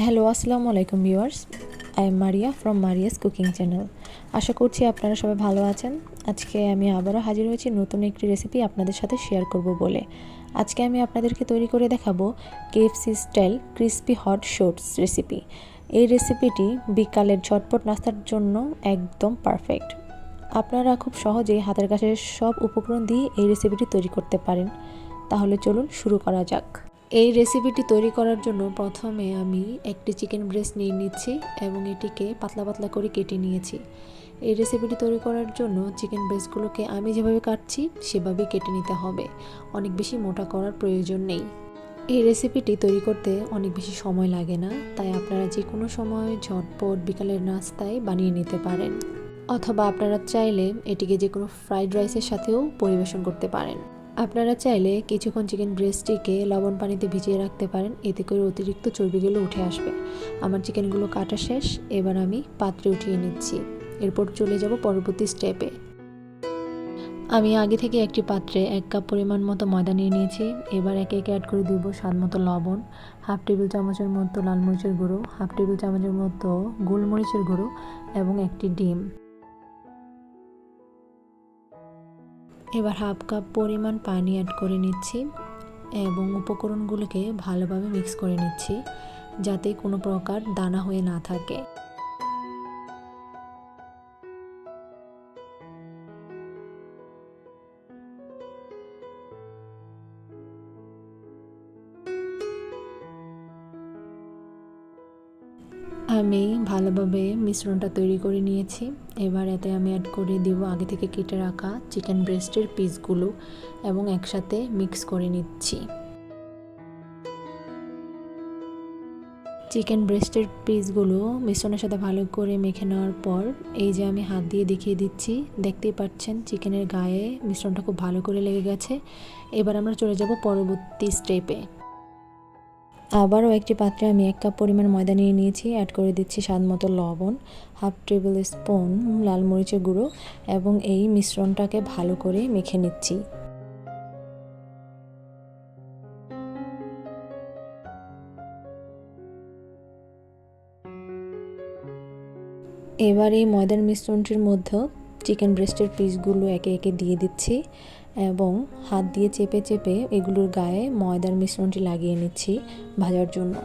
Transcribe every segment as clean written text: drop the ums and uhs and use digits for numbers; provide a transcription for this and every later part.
Hello, আসসালামু আলাইকুম viewers. I am Maria from Maria's cooking channel. আশা করছি আপনারা সবাই ভালো আছেন। আজকে আমি আবারও হাজির হয়েছি নতুন একটি রেসিপি আপনাদের সাথে শেয়ার করব বলে। আজকে আমি আপনাদেরকে তৈরি করে দেখাবো KFC style crispy hot shots recipe. এই রেসিপিটি বিকালের ঝটপট নাস্তার জন্য একদম পারফেক্ট। আপনারা খুব সহজেই হাতের কাছে সব উপকরণ দিয়ে এই রেসিপিটি তৈরি করতে পারেন। তাহলে চলুন শুরু করা যাক। এই রেসিপিটি তৈরি করার জন্য প্রথমে আমি একটি চিকেন ব্রেস্ট নিয়ে নিচ্ছি এবং এটিকে পাতলা পাতলা করে কেটে নিয়েছি। এই রেসিপিটি তৈরি করার জন্য চিকেন ব্রেস্টগুলোকে আমি যেভাবে কাটছি সেভাবেই কেটে নিতে হবে, অনেক বেশি মোটা করার প্রয়োজন নেই। এই রেসিপিটি তৈরি করতে অনেক বেশি সময় লাগে না, তাই আপনারা যে কোনো সময় ঝটপট বিকালের নাস্তায় বানিয়ে নিতে পারেন, অথবা আপনারা চাইলে এটিকে যে কোনো ফ্রাইড রাইসের সাথেও পরিবেশন করতে পারেন। আপনারা চাইলে কিছুক্ষণ চিকেন ব্রেস্টটিকে লবণ পানিতে ভিজিয়ে রাখতে পারেন, এতে করে অতিরিক্ত চর্বিগুলো উঠে আসবে। আমার চিকেনগুলো কাটা শেষ, এবার আমি পাত্রে উঠিয়ে নিচ্ছি। এরপর চলে যাব পরবর্তী স্টেপে। আমি আগে থেকে একটি পাত্রে 1 কাপ পরিমাণ মতো ময়দা নিয়ে নিয়েছি। এবার একে একে অ্যাড করে দিব স্বাদ মতো লবণ, হাফ টেবিল চামচের মতো লাল মরিচের গুঁড়ো, হাফ টেবিল চামচের মতো গোলমরিচের গুঁড়ো এবং একটি ডিম। এবার হাফ কাপ পরিমাণ পানি অ্যাড করে নিচ্ছি এবং উপকরণগুলোকে ভালোভাবে মিক্স করে নিচ্ছি, যাতে কোনো প্রকার দানা হয়ে না থাকে। আমি ভালোভাবে মিশ্রণটা তৈরি করে নিয়েছি। এবার এতে আমি অ্যাড করে দেব আগে থেকে কেটে রাখা চিকেন ব্রেস্টের পিসগুলো এবং একসাথে মিক্স করে নিচ্ছি। চিকেন ব্রেস্টের পিসগুলো মিশ্রণের সাথে ভালো করে মেখে নেওয়ার পর এই যে আমি হাত দিয়ে দেখিয়ে দিচ্ছি, দেখতেই পাচ্ছেন চিকেনের গায়ে মিশ্রণটা খুব ভালো করে লেগে গেছে। এবার আমরা চলে যাব পরবর্তী স্টেপে। আবারও একটি পাত্রে আমি 1 কাপ পরিমাণ ময়দা নিয়ে নিয়েছি। অ্যাড করে দিচ্ছি স্বাদ মতো লবণ, হাফ টেবিল স্পুন লাল মরিচের গুঁড়ো এবং এই মিশ্রণটাকে ভালো করে মেখে নিচ্ছি। এবার এই ময়দার মিশ্রণটির মধ্যে চিকেন ব্রেস্টের পিসগুলো একে একে দিয়ে দিচ্ছি এবং হাত দিয়ে চেপে চেপে এগুলোর গায়ে ময়দার মিশ্রণটি লাগিয়ে নিচ্ছি ভাজার জন্য।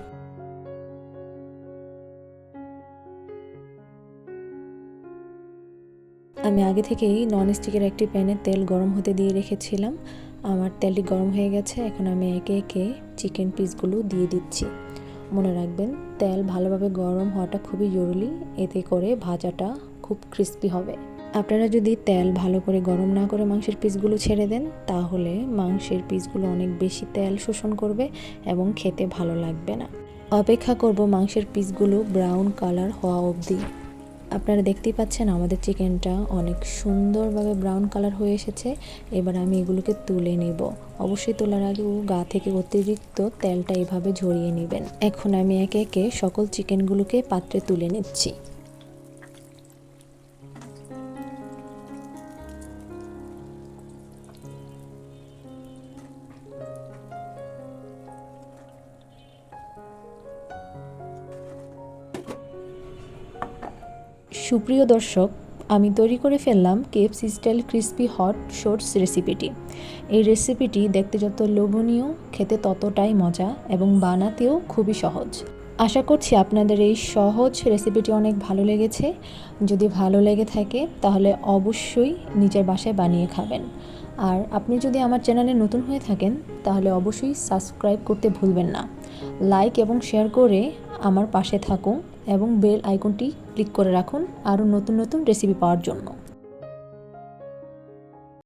আমি আগে থেকেই ননস্টিকের একটি প্যানে তেল গরম হতে দিয়ে রেখেছিলাম। আমার তেলটি গরম হয়ে গেছে, এখন আমি একে একে চিকেন পিসগুলো দিয়ে দিচ্ছি। মনে রাখবেন, তেল ভালোভাবে গরম হওয়াটা খুবই জরুরি, এতে করে ভাজাটা খুব ক্রিস্পি হবে। আপনারা যদি তেল ভালো করে গরম না করে মাংসের পিসগুলো ছেড়ে দেন, তাহলে মাংসের পিসগুলো অনেক বেশি তেল শোষণ করবে এবং খেতে ভালো লাগবে না। অপেক্ষা করব মাংসের পিসগুলো ব্রাউন কালার হওয়া অবধি। আপনারা দেখতেই পাচ্ছেন আমাদের চিকেনটা অনেক সুন্দরভাবে ব্রাউন কালার হয়ে এসেছে। এবার আমি এগুলোকে তুলে নেব। অবশ্যই তোলার আগে গা থেকে অতিরিক্ত তেলটা এভাবে ঝরিয়ে নেবেন। এখন আমি একে একে সকল চিকেনগুলোকে পাত্রে তুলে নিচ্ছি। সুপ্রিয় দর্শক, আমি তৈরি করে ফেললাম KFC style crispy hot shots রেসিপিটি। এই রেসিপিটি দেখতে যত লোভনীয়, খেতে ততটাই মজা এবং বানাতেও খুবই সহজ। আশা করছি আপনাদের এই সহজ রেসিপিটি অনেক ভালো লেগেছে। যদি ভালো লেগে থাকে তাহলে অবশ্যই নিজের বাসায় বানিয়ে খাবেন। আর আপনি যদি আমার চ্যানেলে নতুন হয়ে থাকেন তাহলে অবশ্যই সাবস্ক্রাইব করতে ভুলবেন না। লাইক এবং শেয়ার করে আমার পাশে থাকুন এবং বেল আইকনটি ক্লিক করে রাখুন আরও নতুন নতুন রেসিপি পাওয়ার জন্য।